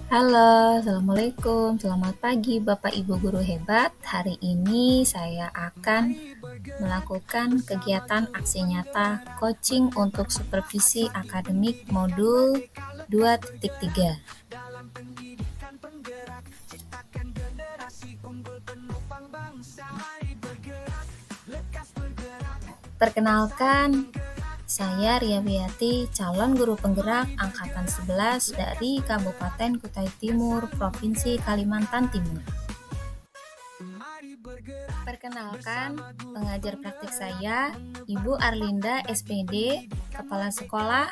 Halo, Assalamualaikum. Selamat pagi Bapak Ibu guru hebat. Hari ini saya akan melakukan kegiatan aksi nyata coaching untuk supervisi akademik modul 2.3. Perkenalkan, saya Ria Wiyati, calon guru penggerak Angkatan 11 dari Kabupaten Kutai Timur, Provinsi Kalimantan Timur. Perkenalkan, pengajar praktik saya, Ibu Arlinda SPD, Kepala Sekolah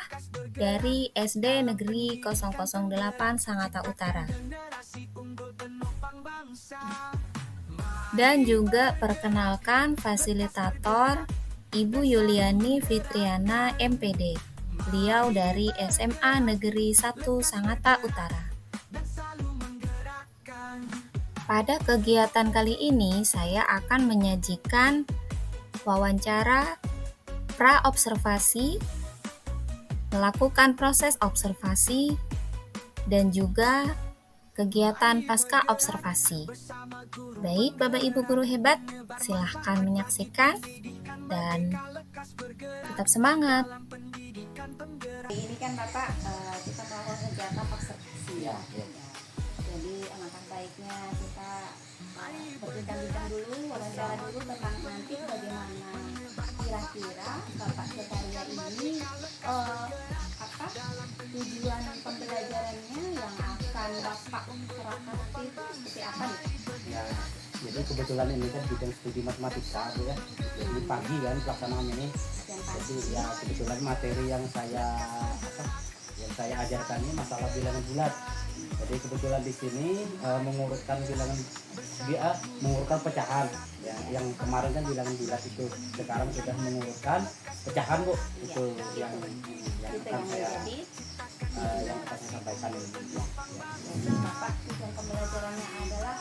dari SD Negeri 008 Sangatta Utara. Dan juga perkenalkan fasilitator Ibu Yuliani Fitriana MPD. Beliau dari SMA Negeri 1 Sangatta Utara. Pada kegiatan kali ini saya akan menyajikan wawancara pra-observasi, melakukan proses observasi, dan juga kegiatan pasca observasi. Baik Bapak Ibu guru hebat, silahkan menyaksikan dan tetap semangat. Ini kan Bapak kita melakukan kegiatan observasi ya. Jadi alangkah baiknya kita berbincang-bincang dulu, wawancara dulu tentang nanti bagaimana kira-kira Bapak Zakaria ini apa tujuan pembelajarannya yang akan Bapak terapkan itu seperti apa nih? Ya, jadi kebetulan ini kan bidang studi matematika ya. Jadi pagi kan pelaksanaannya nih. Jadi ya kebetulan materi yang saya ajarkan ini masalah bilangan bulat. Jadi kebetulan di sini mengurutkan mengurutkan pecahan. Ya, yang kemarin kan bilangan bulat itu, sekarang sudah mengurutkan pecahan Bu. Itu yang akan saya sampaikan ini. Jadi Bapak tujuan pembelajarannya adalah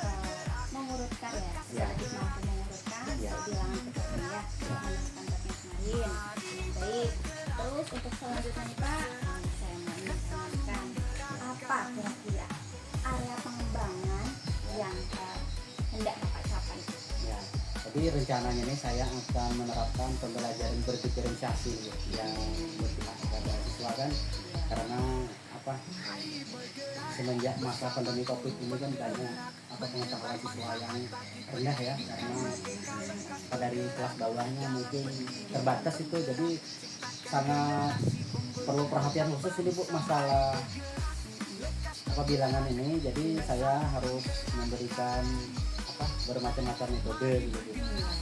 mengurutkan ya, sedikit mampu mengurutkan bilangan pecahan ya, standarnya kemarin. Baik, terus untuk selanjutnya nih Pak, saya mau menanyakan apa kira-kira area pengembangan yang hendak Bapak capai? Ya, jadi rencananya ini saya akan menerapkan pembelajaran berdiferensiasi yang berpihak kepada siswa kan, karena semenjak masa pandemi COVID ini kan banyak pengetahuan siswa yang rendah ya, karena dari kelas bawahnya mungkin terbatas itu, jadi sangat perlu perhatian khusus ini Bu masalah bilangan ini. Jadi saya harus memberikan bermacam-macam metode gitu,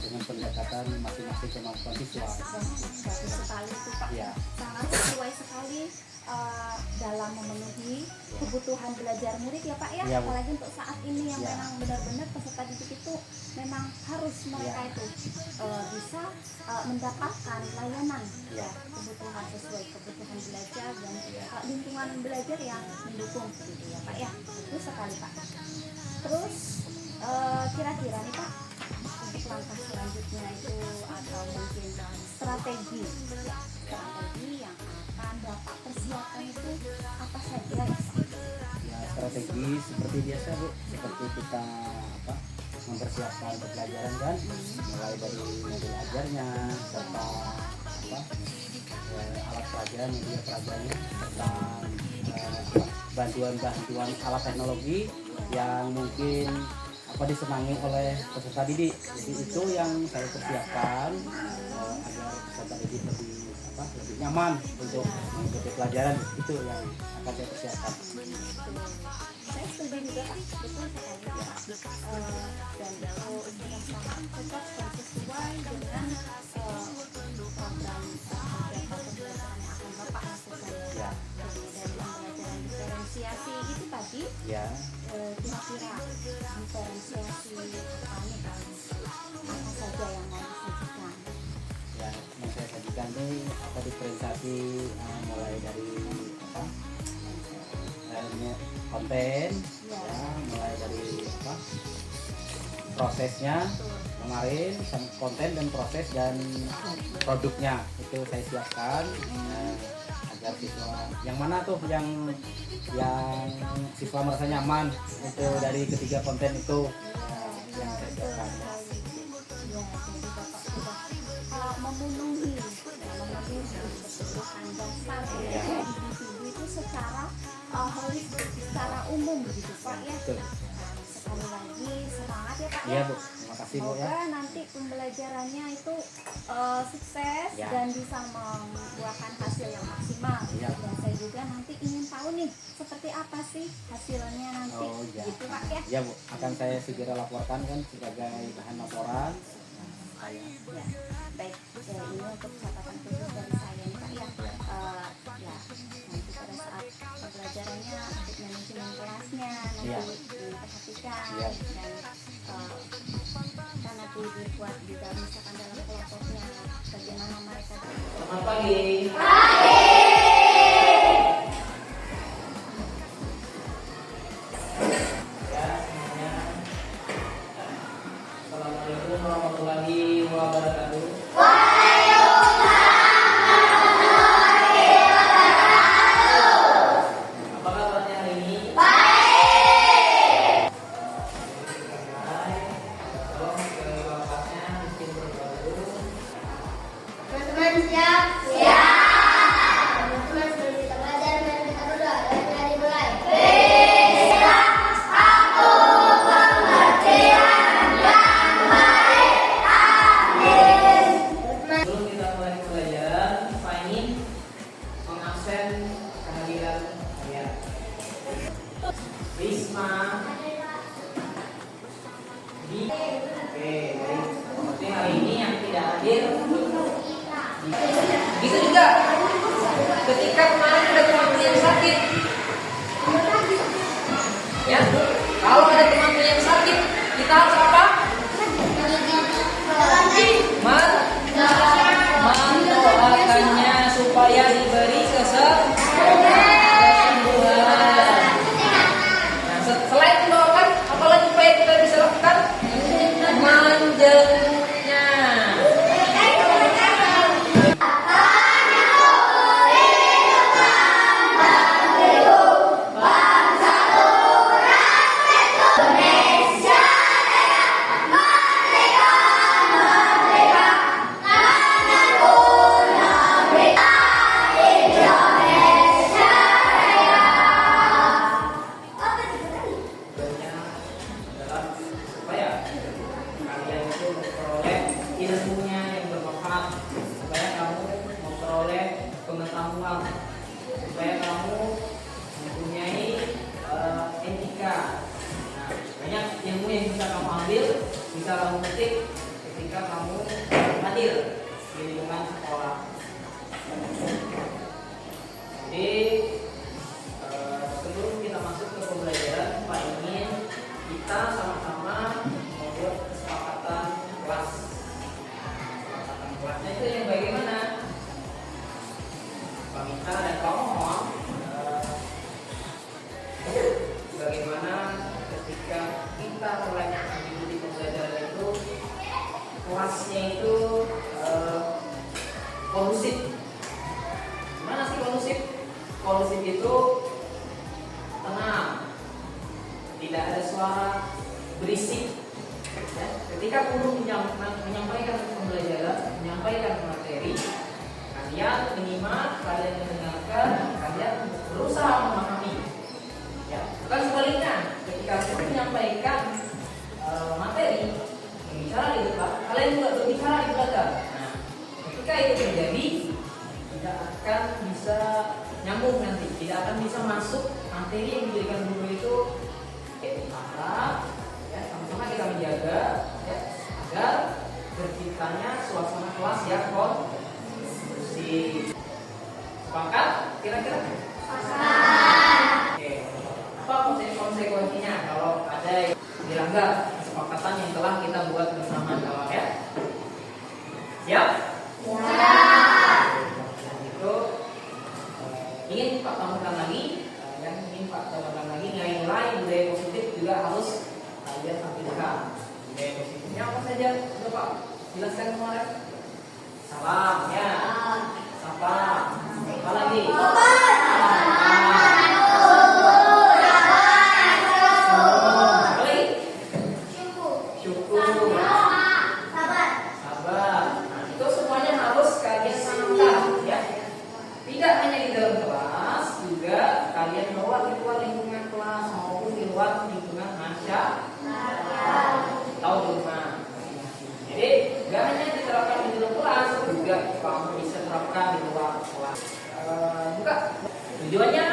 dengan pendekatan masing-masing kemampuan siswa. Bagus sekali itu Pak, ya. Sangat sesuai sekali dalam memenuhi kebutuhan belajar murid ya Pak ya, apalagi untuk saat ini yang memang benar-benar peserta didik itu memang harus mereka itu bisa mendapatkan layanan kebutuhan sesuai kebutuhan belajar dan lingkungan belajar yang mendukung gitu ya Pak ya. Bagus sekali Pak. Terus kira-kira nih Pak, untuk langkah selanjutnya itu atau mungkin strategi yang akan Bapak persiapkan itu apa saja ya? Ya, strategi seperti biasa Bu, seperti kita mempersiapkan pembelajaran kan, mulai dari modul ajarnya serta alat pelajaran, media pelajarannya, serta bantuan alat teknologi yang mungkin disenangi oleh peserta didik. Jadi itu yang saya persiapkan agar peserta didik lebih nyaman untuk mengikuti pelajaran, itu yang akan saya persiapkan. Saya setuju juga Pak, betul sekali ya. Dan itu sangat cocok dan sesuai dengan program kegiatan pembelajaran yang akan Bapak lakukan ya. Jadi dari pembelajaran diferensiasi itu tadi kira-kira diferensiasi apa nih apa saja yang mau disajikan? Ya, yang saya sajikan ini diferensiasi mulai dari konten mulai dari prosesnya kemarin, konten dan proses dan produknya itu saya siapkan agar siswa yang mana tuh yang siswa merasa nyaman itu dari ketiga konten itu yang saya betul siapkan. sekali. Ya, jadi Bapak sudah memenuhi kebutuhan dasar ya individu itu secara holistik, secara umum gitu Pak ya. Betul. Sekali lagi semangat ya Pak Iya ya. Bu, terima kasih Bu ya. Semoga nanti pembelajarannya itu sukses Ya. dan bisa membuahkan hasil yang maksimal. Ya. Dan saya juga nanti ingin tahu nih seperti apa sih hasilnya nanti, Oh ya. gitu Pak ya. Ya Bu, akan saya segera laporkan kan sebagai bahan laporan. Saya. Ya, baik. Ya, ini untuk catatan khusus dari saya nih Pak ya. Ya, nanti pada saat pembelajarannya untuk manajemen kelasnya nanti Ya. diperhatikan Ya. dan kan nanti dibuat juga misalkan dalam kelompoknya bagaimana mereka. Selamat pagi. Ya, semuanya. Assalamualaikum warahmatullahi wabarakatuh. Apa kabarnya hari ini? Baik. Tolong ke bapaknya bikin berdoa dulu. Teman-teman siap? Siap. Teman-teman sebelum kita belajar, mari kita berdoa dan kita dimulai. Sebelum kita mulai pelajaran, Pak ingin mengabsen kehadiran kalian. Risma. Oke, baik. Berarti hari ini yang tidak hadir. Bisa juga. Ketika kemarin ada teman yang sakit, ya. Kalau ada teman yang sakit, kita harus apa? Mendoakannya supaya diberi kesembuhan. Nah, selain mendoakan, apalagi supaya kita bisa lakukan? Menjenguknya. Tujuannya adalah supaya kalian itu memperoleh ilmunya yang bermanfaat, supaya kamu memperoleh pengetahuan, supaya kamu mempunyai etika. Nah, banyak ilmu yang bisa kamu ambil, bisa kamu petik ketika kamu hadir di lingkungan sekolah. Jadi sebelum kita masuk ke pembelajaran, Pak ingin kita sama-sama membuat kesepakatan kelas. Kesepakatan kelasnya itu yang bagaimana? Pak minta dan Pak mohon bagaimana ketika kita mulai mengikuti pembelajaran itu, kelasnya itu kondusif. Gimana sih kondusif? Kondusif itu tenang, tidak ada suara berisik. Ya, ketika guru menyampaikan pembelajaran, menyampaikan materi, kalian menyimak, kalian mendengarkan, kalian berusaha memahami. Ya, bukan sebaliknya. Ketika guru menyampaikan materi, berbicara di depan, kalian juga berbicara di belakang. Nah, ketika itu terjadi, tidak akan bisa nyambung nanti, tidak akan bisa masuk materi yang diberikan guru itu. Maka ya, sama-sama kita menjaga ya, agar terciptanya suasana kelas yang kondusif. Sepakat? Kira-kira? Oke. Apa konsekuensinya kalau ada yang dilanggar kesepakatan yang telah kita buat bersama kawan ya? Siap? Itu ingin Pak tambahkan lagi, yang ingin Pak tambahkan lagi nilai-nilai budaya positif juga harus kalian tampilkan. Budaya positifnya apa saja? Coba Pak jelaskan kemarin. Salam ya. Sapa. Apa lagi? luar lingkungan kelas maupun di luar lingkungan masyarakat atau di rumah. Jadi nggak hanya diterapkan di dalam kelas, juga kamu bisa terapkan di luar kelas. Juga tujuannya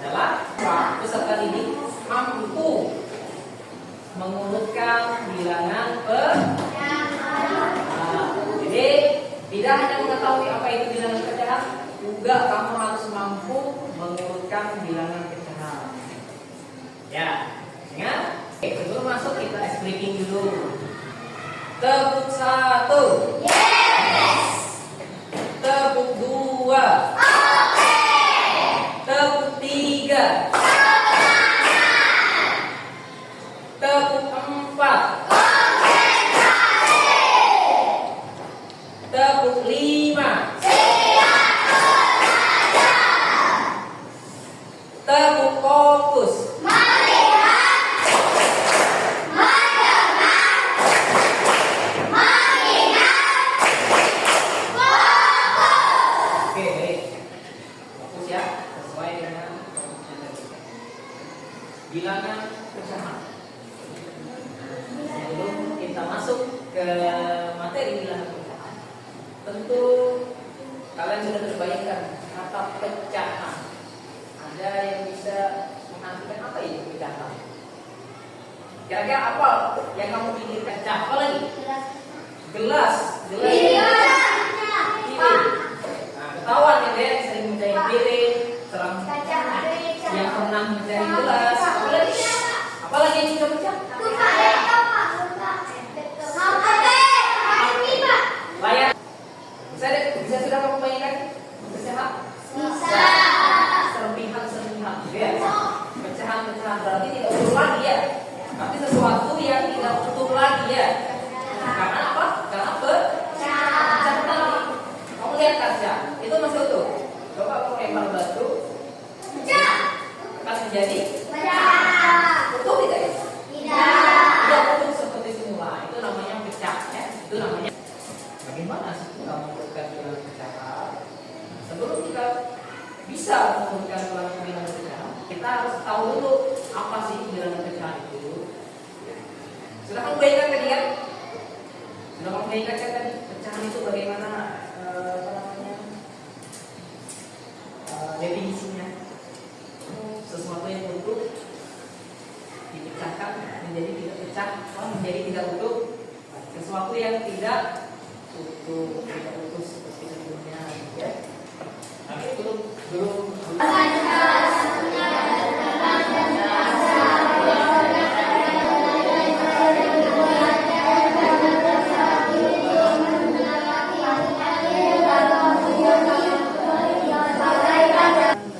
adalah peserta didik mampu mengurutkan bilangan jadi tidak hanya mengetahui apa itu bilangan pecahan, juga kamu harus mampu mengurutkan bilangan pecahan. Ya, ingat? Oke, sebelum masuk kita explaining dulu. Tepuk 1. Yes. Tepuk 2. Oke. Tepuk 3. Tepuk 4. Oke. Tepuk 5. Tepuk fokus. Oke, baik. Fokus ya, sesuai dengan yang tadi. Bilangan pecahan. Sebelum kita masuk ke materi bilangan pecahan, tentu kalian sudah terbayangkan kata pecahan. Ada yang bisa mengartikan apa itu pecahan? Kira-kira apa yang kamu pikirkan? Pecah apa lagi? Gelas. Piring. Nah, ketahuan ya deh, sering mecahin piring, yang pernah mecahin gelas. Apalagi yang bisa pecah? Layar. Bisa sudah kamu bayangkan? Pecahan? Serpihan, ya. Pecahan berarti tidak utuh lagi ya. Tapi sesuatu yang tidak utuh lagi ya. Karena apa? Karena pecah tadi. Kamu lihat kaca, itu masih utuh. Coba kamu lempar batu, akan menjadi utuh tidak ya? Tidak utuh seperti semula. Itu namanya pecah ya. Itu namanya. Bagaimana sih kamu menentukan bilangan pecahan? Sebelum kita bisa menentukan bilangan pecahan, kita harus tahu dulu apa sih bilangan pecahan itu. Sudah kamu bayangkan tadi kan? Sudah kamu bayangkan kan tadi pecahan itu bagaimana definisinya? Sesuatu yang utuh dipecahkan menjadi tidak pecah, menjadi tidak utuh. Sesuatu yang tidak utuh seperti sebelumnya, ya. Tapi belum.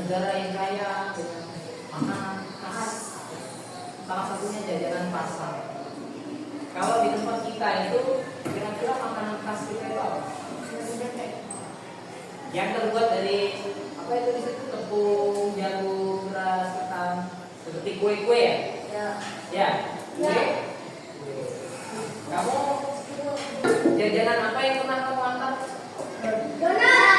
Negara yang kaya dengan makanan khas, salah satunya jajanan pasar. Kalau di tempat kita itu kira-kira makanan khas kita itu apa? Yang terbuat dari apa itu di situ, tepung, jagung, beras, ketan, seperti kue-kue ya? Ya. Kue. Kamu jajanan apa yang pernah kamu antar? Donat.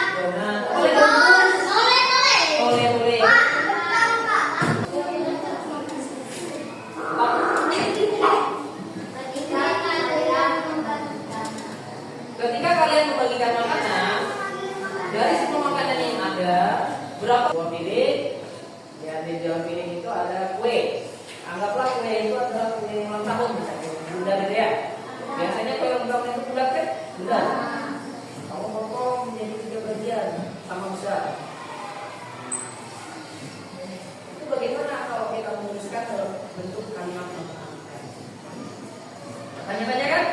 Oleh-oleh. Ketika kalian membagikan makanan, dari semua makanan yang ada, berapa buah piring? Ya, di dalam piring itu ada kue. Anggaplah kue itu adalah kue ulang tahun, misalnya bulat gitu ya. Biasanya kue ulang tahun itu bulat kan? Bulat. Kamu potong menjadi 3 bagian sama besar. Itu bagaimana kalau kita menuliskan dalam bentuk kalimat makanan? Tanya-tanya kan?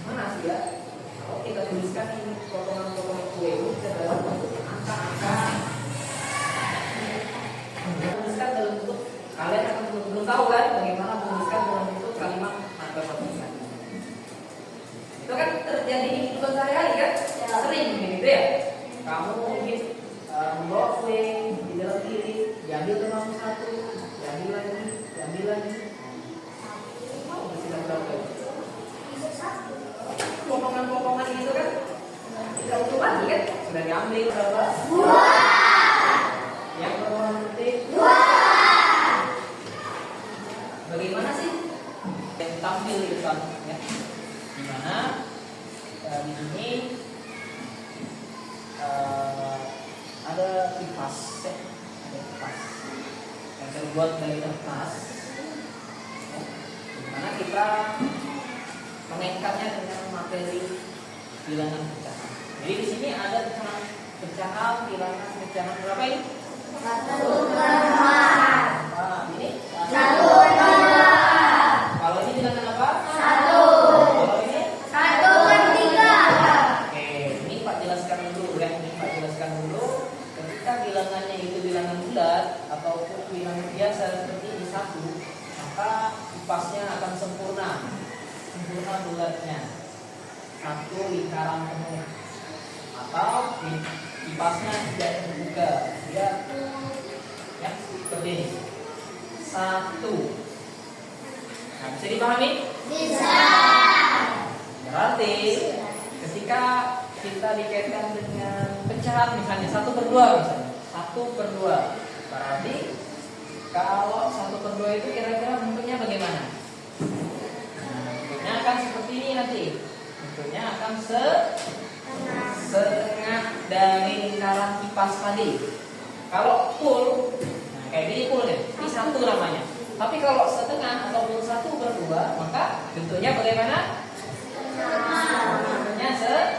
Mana sih ya? Kalau kita tuliskan ini potongan-potongan kue itu dalam bentuk angka-angka, tuliskan dalam bentuk, kalian akan belum tahu kan bagaimana menuliskan dalam bentuk kalimat angka potongan. Itu kan terjadi di kehidupan sehari-hari kan? Sering begitu ya. Kamu mungkin membawa kue di dalam piring, diambil teman satu, diambil lagi. Mau bersilang berapa? Potongan-potongan itu kan tidak utuh lagi kan? Sudah diambil berapa? 2. Yang berwarna putih? 2. membuat dari kertas, dimana kita mengengkapnya dengan materi bilangan pecahan. Jadi di sini ada pecahan bilangan berapa ini? 1/4. Ini 1/2. Kalau ini bilangan apa? 1. Kalau ini 1/3. Oke, ini Pak jelaskan dulu ya. Ketika bilangannya itu bilangan bulat ataupun bilangan biasa seperti ini 1, maka kipasnya akan sempurna bulatnya, 1 lingkaran penuh, atau kipasnya tidak terbuka, dia ya seperti ini 1. Nah, bisa dipahami? Bisa. Berarti ketika kita dikaitkan dengan pecahan misalnya 1/2 misalnya 1/2, berarti kalau 1/2 itu kira-kira bentuknya bagaimana? Bentuknya akan seperti ini nanti. Bentuknya akan setengah dari lingkaran kipas tadi. Kalau full, nah kayak gini full deh, ini 1 namanya. Tapi kalau setengah ataupun 1/2, maka bentuknya bagaimana? Bentuknya setengah.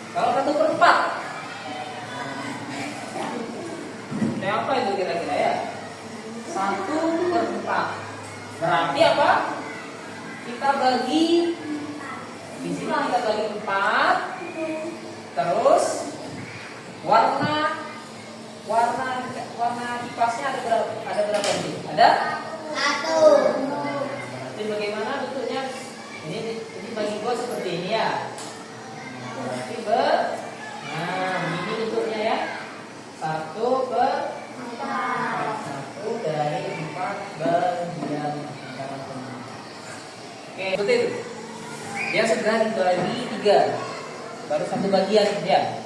Kalau 1/4, nah, apa itu kira-kira ya? 1/4. Berarti apa? Kita bagi di sini kita bagi 4. Terus warna kipasnya ada berapa ini? Ada 1. Berarti bagaimana bentuknya? Ini bagi gua seperti ini ya. Berarti ini bentuknya ya. 1/4. 1 dari 4 bagian lingkaran penuh. Oke, seperti itu. Dia sudah dibagi 3. Baru 1 bagian ya.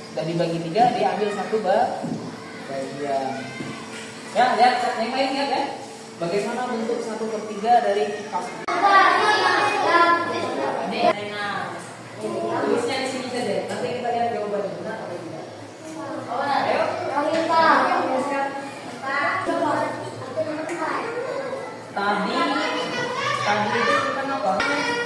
Sudah dibagi 3, dia ambil 1 bagian. Ya, lihat yang lain lihat ya. Bagaimana bentuk 1/3 dari kipas. Tulisnya di sini saja. Nanti kita lihat jawabannya benar atau tidak. Ayo. Tadi itu kita apa? Lihat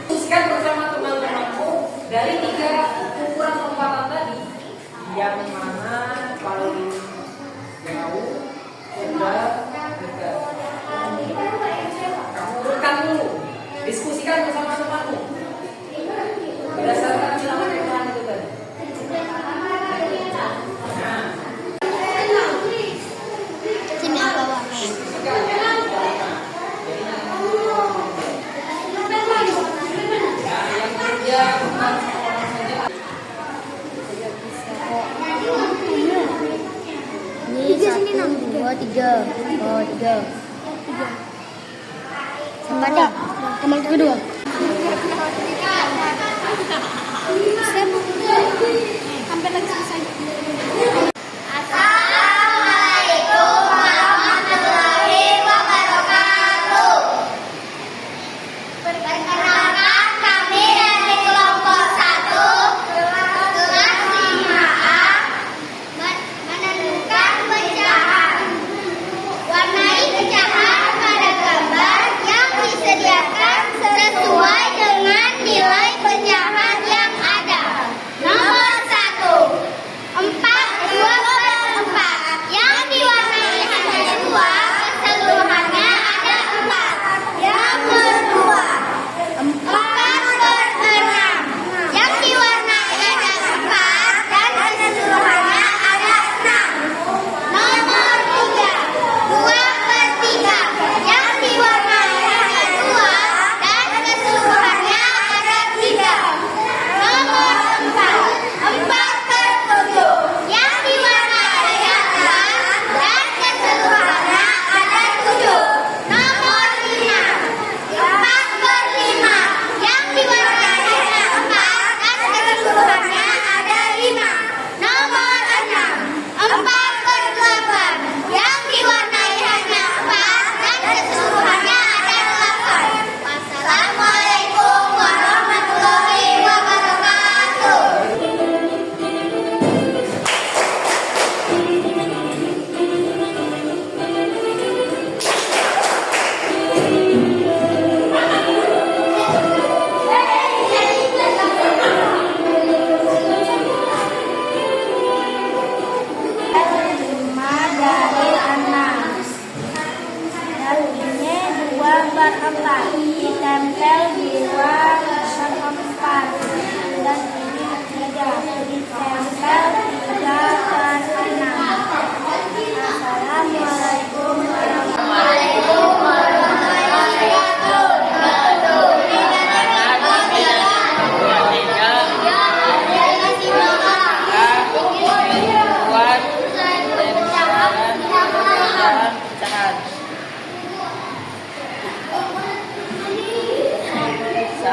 diskusikan bersama teman-temanmu dari 3 ukuran lompatan tadi, yang mana paling jauh sudah dekat. Kamu urutkan dulu, diskusikan bersama temanmu berdasarkan bilangan ukuran itu tadi. Nah, Sini apa warna? diskusikan ya. Ini 1, 2, 3. Oh, 3. Sampai nih. Kembali ke kedua. Hampir lagi selesai. Assalamualaikum warahmatullahi wabarakatuh. Perkenalkan, kami dari kelompok 1 kelas 5A menentukan pecahan. Warnai pecahan pada gambar yang disediakan sesuai dengan nilai pecahan yang ada. Nomor 1.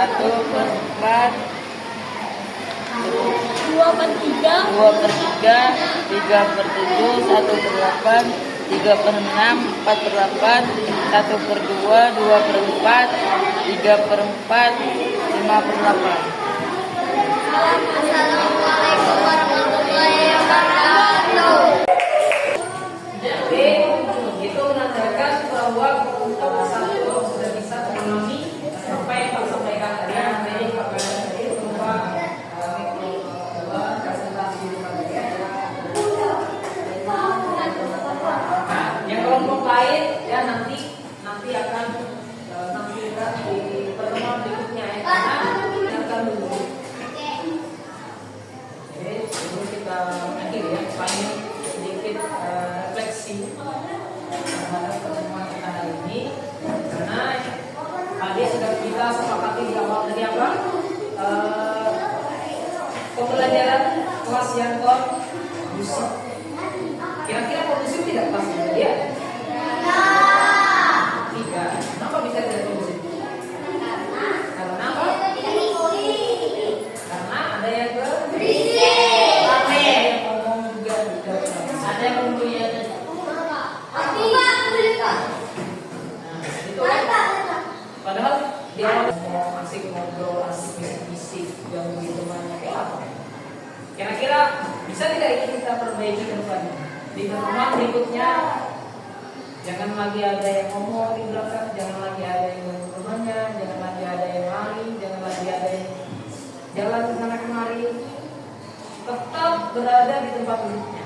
1/4, 2/3, 2/3, 3/7, 1/8, 3/6, 4/8, 1/2, 2/4, 3/4, 5/8. Assalamualaikum warahmatullahi wabarakatuh. Jadi itu menandakan bahwa satu sudah bisa memahami apa yang Pak sampaikan tadi. Jadi Pak tadi berupa presentasi yang kelompok lain ya nanti akan nampilkan di pertemuan berikutnya ya karena akan dulu. Jadi sebelum kita akhir ya, paling sedikit refleksi terhadap pertemuan kita hari ini karena tadi sudah kita sepakati di awal tadi apa pembelajaran kelas yang kondusif. Kira-kira kondusif tidak pas ya? Tidak. Kenapa bisa tidak kondusif? Karena apa? Karena ada yang berisik, rame, yang ngomong juga, ada yang mempunyai itu kan. Padahal di awal asik ngobrol, asik bisik-bisik, ganggu temannya kayak apa? Kira-kira bisa tidak ini kita perbaiki ke depannya? Di pertemuan berikutnya jangan lagi ada yang ngomong di belakang, jangan lagi ada yang ganggu temannya, jangan lagi ada yang lari, jangan lagi ada yang jalan ke sana kemari. Tetap berada di tempat duduknya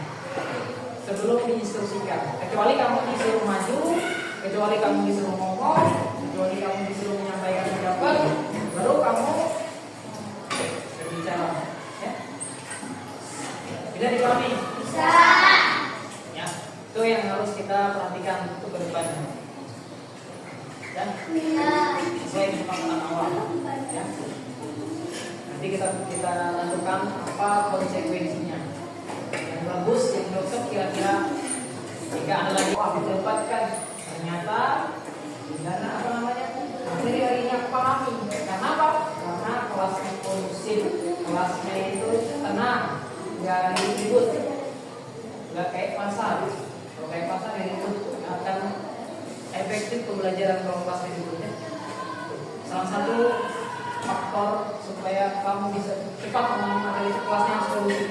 sebelum diinstruksikan. Kecuali kamu disuruh maju, kecuali kamu disuruh ngomong, kecuali kamu disuruh menyampaikan pendapat, baru kamu berbicara. Ya? Tidak dipahami? Bisa. Ya, itu yang harus kita perhatikan untuk ke depannya. Dan sesuai kesepakatan awal. Ya. Nanti kita tentukan apa konsekuensinya. Yang bagus, yang cocok kira-kira jika ada lagi aku dapatkan ternyata karena apa namanya materi hari ini aku pahami. Karena apa? Karena kelasnya kondusif, kelasnya itu tenang, nggak ribut, nggak kayak pasar. Kalau kayak pasar ribut akan efektif pembelajaran kalau kelas ributnya. Salah satu faktor supaya kamu bisa cepat memahami materi kelasnya yang kondusif.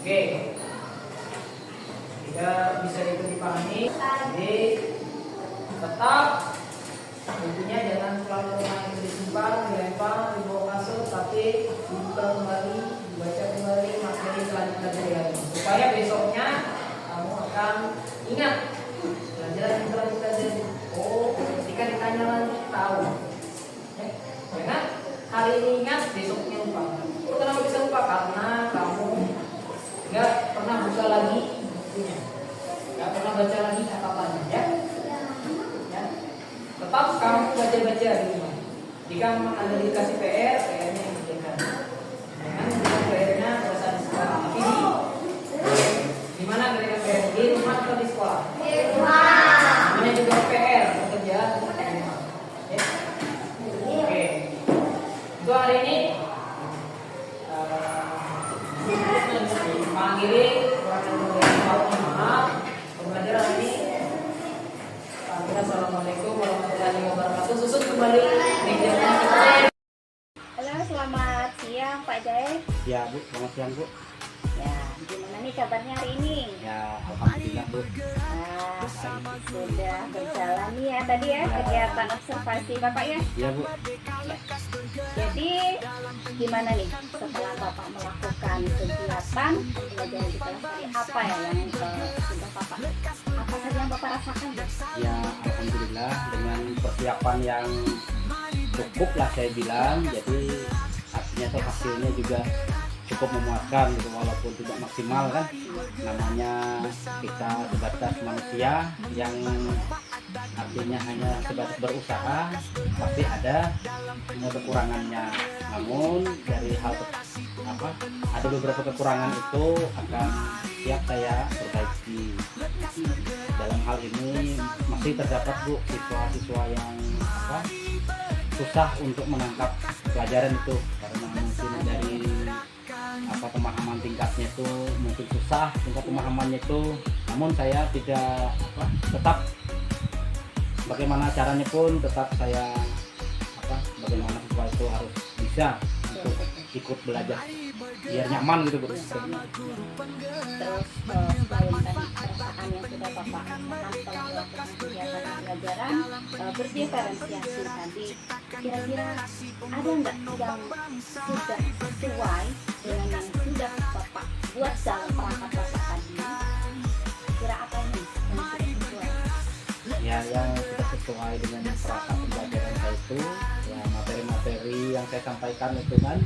Oke, jika bisa itu dipahami, jadi tetap tentunya jangan selalu main disimpan, dilempar, dibawa kasut, tapi dibuka kembali, dibaca kembali materi selanjutnya dari hari ini. Supaya besoknya kamu akan ingat pelajaran yang telah kita jadi. Oh, ketika ditanya lagi tahu. Ya, karena hari ini ingat, besoknya lupa. Oh, kenapa bisa lupa? Karena kamu nggak pernah buka lagi bukunya, nggak pernah baca lagi catatannya, ya. Tetap kamu baca-baca di rumah. Jika Anda dikasih PR, PR-nya yang dikerjakan. Jangan mengerjakan PR-nya pada saat di sekolah. Tapi di mana kerjakan PR? Di rumah atau di sekolah? Di rumah. Namanya juga PR, pekerjaan di rumah. Ya. Oke. Untuk hari ini mengakhiri pembelajaran ini. Assalamualaikum warahmatullahi wabarakatuh. Susut kembali. Halo, selamat siang Pak Jai. Ya Bu, selamat siang Bu. Ya, gimana nih kabarnya hari ini? Ya alhamdulillah Bu. Sudah berjalan nih ya tadi ya kegiatan observasi Bapak ya. Iya Bu. Jadi gimana nih setelah Bapak melakukan kegiatan pembelajaran di kelas tadi, apa ya yang sudah Bapak, apa saja yang Bapak rasakan? Ya alhamdulillah dengan persiapan yang cukup lah saya bilang. Jadi artinya tuh hasilnya juga cukup memuaskan gitu, walaupun tidak maksimal kan, namanya kita sebatas manusia yang artinya hanya sebatas berusaha, pasti ada kekurangannya. Namun dari hal ada beberapa kekurangan itu akan siap saya perbaiki. Dalam hal ini masih terdapat Bu siswa-siswa yang susah untuk menangkap pelajaran itu karena mungkin dari pemahaman tingkatnya itu mungkin susah tingkat pemahamannya itu. Namun saya tidak tetap bagaimana caranya pun tetap saya bagaimana siswa itu harus bisa untuk ikut belajar biar nyaman gitu Bu. Terus selain tadi perasaan yang sudah Bapak rasakan setelah melakukan kegiatan pembelajaran berdiferensiasi tadi, kira-kira ada nggak yang sudah sesuai dengan yang sudah Bapak buat dalam perangkat Bapak tadi? Kira apa ini yang sudah sesuai? Ya, yang sudah sesuai dengan perangkat pembelajaran saya itu ya materi-materi yang saya sampaikan itu kan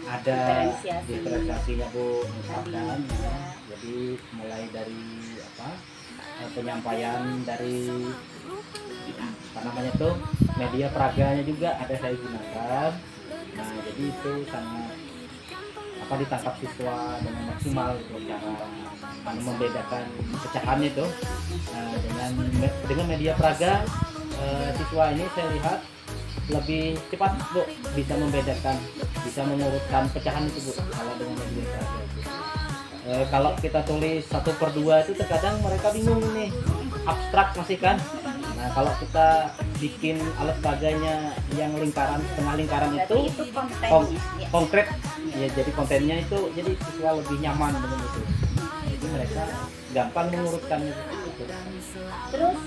ada diferensiasinya Bu, misalkan ya. Jadi mulai dari penyampaian dari media peraganya juga ada saya gunakan. Nah, jadi itu sangat ditangkap siswa dengan maksimal gitu, cara membedakan pecahan itu. Dengan media peraga siswa ini saya lihat lebih cepat Bu bisa membedakan, bisa mengurutkan pecahan itu Bu kalau dengan media peraga itu. Kalau kita tulis 1/2 itu terkadang mereka bingung nih, abstrak masih kan. Nah, kalau kita bikin alat peraganya yang lingkaran, setengah lingkaran itu konkret ya, jadi kontennya itu jadi siswa lebih nyaman dengan itu. Jadi mereka gampang mengurutkannya. Terus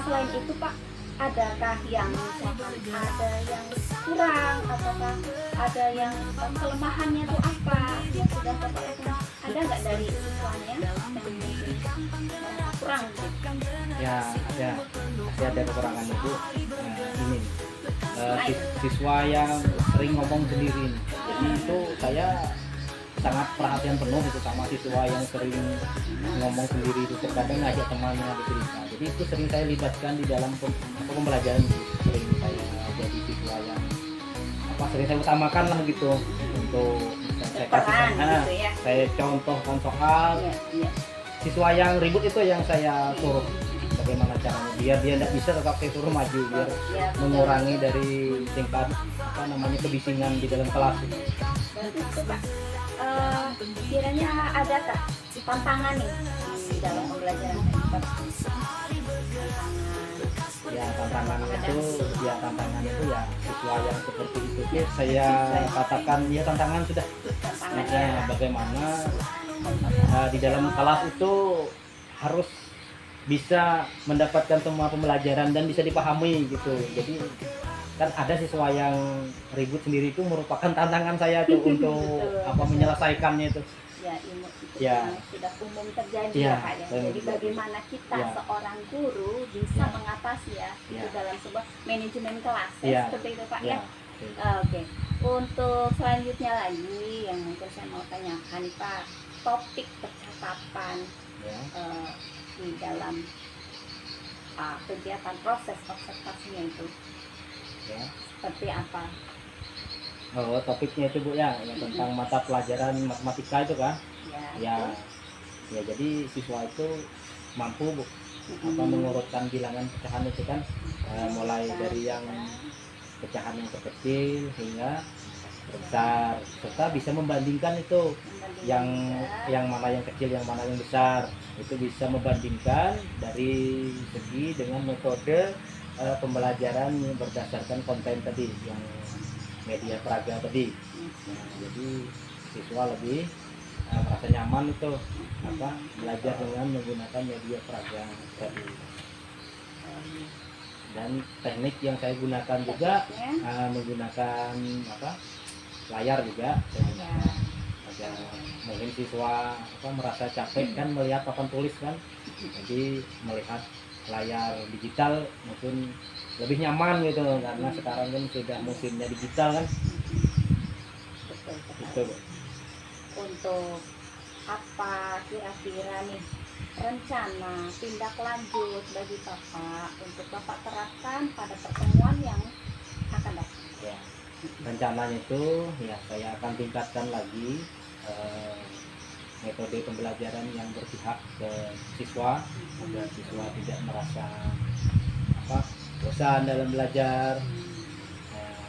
selain itu Pak, adakah yang misalkan ada yang kurang ataukah ada yang kelemahannya itu apa yang sudah Bapak lakukan? Ada nggak dari siswanya yang mungkin kurang gitu? Ya, ada kekurangan itu. Ini siswa yang sering ngomong sendiri. Jadi itu saya sangat perhatian penuh itu sama siswa yang sering ngomong sendiri itu, terkadang ngajak temannya bercerita. Jadi itu sering saya libatkan di dalam pembelajaran. Sering saya jadi siswa yang sering saya utamakan lah gitu untuk saya kasih gitu ya. Saya contohkan soal siswa yang ribut itu yang saya suruh bagaimana caranya biar dia tidak bisa, tetap saya suruh maju biar mengurangi dari tingkat kebisingan di dalam kelas. Berarti itu Pak, kiranya adakah tantangan nih di dalam pembelajaran Pak? Tantangan itu ya siswa yang seperti itu saya katakan ya tantangan sudah. Bagaimana di dalam kelas itu harus bisa mendapatkan semua pembelajaran dan bisa dipahami gitu. Jadi kan ada siswa yang ribut sendiri itu merupakan tantangan saya tuh untuk menyelesaikannya itu. Ya, ilmu itu Ya. sudah umum terjadi Ya, ya Pak ya. Jadi bagaimana kita seorang guru bisa mengatasi itu dalam sebuah manajemen kelas seperti itu Pak ya. Oke. Untuk selanjutnya lagi yang mungkin saya mau tanyakan nih Pak, topik percakapan di dalam kegiatan proses observasinya itu seperti apa? Topiknya itu Bu ya tentang mata pelajaran matematika itu kan. Ya jadi siswa itu mampu Bu mengurutkan bilangan pecahan itu kan, mulai dari yang pecahan yang terkecil hingga besar, serta bisa membandingkan itu yang mana yang kecil, yang mana yang besar. Itu bisa membandingkan dari segi dengan metode pembelajaran berdasarkan konten tadi yang media peraga tadi. Jadi siswa lebih merasa nyaman itu belajar dengan menggunakan media peraga tadi. Dan teknik yang saya gunakan juga menggunakan layar juga saya gunakan. Agar mungkin siswa merasa capek kan melihat papan tulis kan, jadi melihat layar digital mungkin lebih nyaman gitu, karena sekarang kan sudah musimnya digital kan. Betul. Untuk apa kira-kira nih rencana tindak lanjut bagi Bapak untuk Bapak terapkan pada pertemuan yang akan datang? Ya, rencananya itu ya saya akan tingkatkan lagi metode pembelajaran yang berpihak ke siswa agar siswa tidak merasa bosan dalam belajar,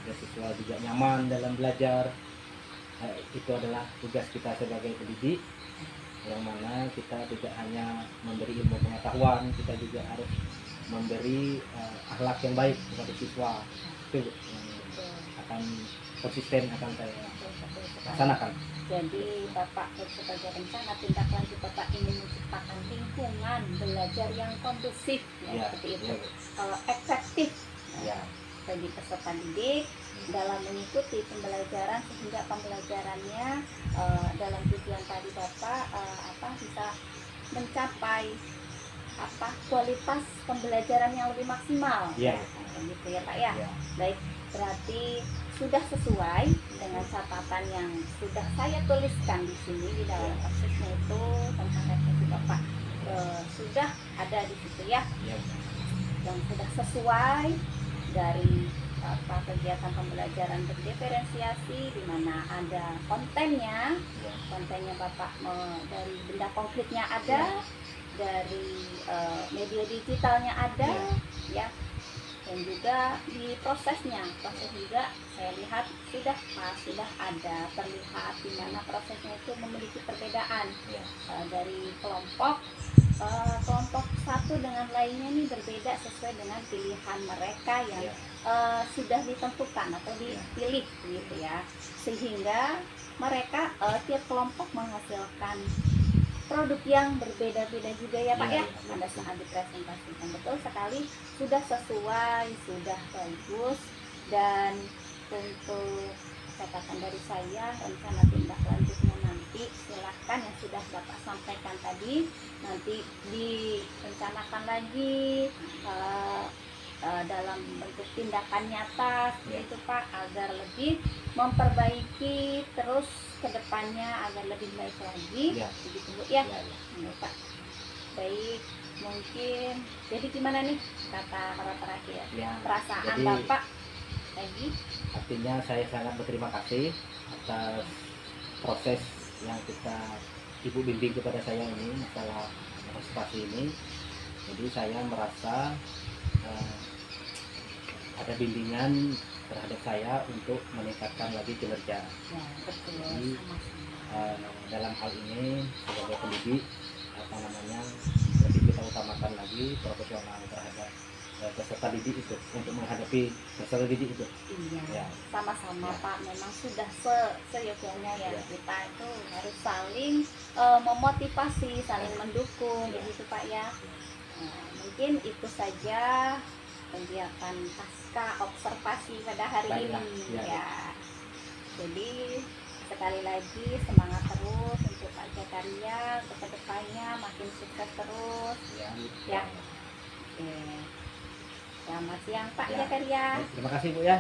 dan siswa juga nyaman dalam belajar. Itu adalah tugas kita sebagai pendidik, yang mana kita tidak hanya memberi ilmu pengetahuan, kita juga harus memberi akhlak yang baik kepada siswa. Itu yang akan konsisten akan saya laksanakan. Jadi Bapak sebagai rencana tindak lanjut Bapak ingin menciptakan lingkungan belajar yang kondusif, ya, seperti itu, efektif bagi peserta didik dalam mengikuti pembelajaran, sehingga pembelajarannya dalam tujuan tadi Bapak bisa mencapai kualitas pembelajaran yang lebih maksimal. Gitu ya Pak ya. Baik, berarti sudah sesuai dengan catatan yang sudah saya tuliskan di sini di dalam prosesnya itu tentang refleksi Bapak sudah ada di situ ya, yang sudah sesuai dari kegiatan pembelajaran berdiferensiasi, di mana ada kontennya, Bapak dari benda konkretnya ada, dari media digitalnya ada, ya. Dan juga di prosesnya juga saya lihat sudah ada terlihat di mana prosesnya itu memiliki perbedaan dari kelompok satu dengan lainnya ini berbeda sesuai dengan pilihan mereka yang sudah ditentukan atau dipilih gitu ya, sehingga mereka tiap kelompok menghasilkan produk yang berbeda-beda juga ya Pak ya, pada saat dipresentasikan. Betul sekali, sudah sesuai, sudah bagus, dan untuk catatan dari saya, rencana tindak lanjutnya nanti silahkan yang sudah Bapak sampaikan tadi nanti direncanakan lagi dalam bentuk tindakan nyata itu Pak, agar lebih memperbaiki terus kedepannya agar lebih baik lagi, begitu Bu ya. Pak, baik, mungkin jadi gimana nih kata terakhir perasaan jadi, Bapak lagi? Artinya saya sangat berterima kasih atas proses yang Ibu bimbing kepada saya ini masalah partisipasi ini. Jadi saya merasa ada bimbingan terhadap saya untuk meningkatkan lagi kinerja. Jadi dalam hal ini sebagai pendidik lebih kita utamakan lagi profesional terhadap peserta didik itu, untuk menghadapi peserta didik itu. Sama-sama Pak, memang sudah seyogyanya ya, kita itu harus saling memotivasi, saling mendukung, begitu Pak ya. Mungkin itu saja kegiatan pasca observasi pada hari ini ya. Jadi sekali lagi semangat terus untuk Pak Zakaria, ke depannya makin sukses terus ya. Oke. Selamat siang Pak Zakaria. Terima kasih Bu ya.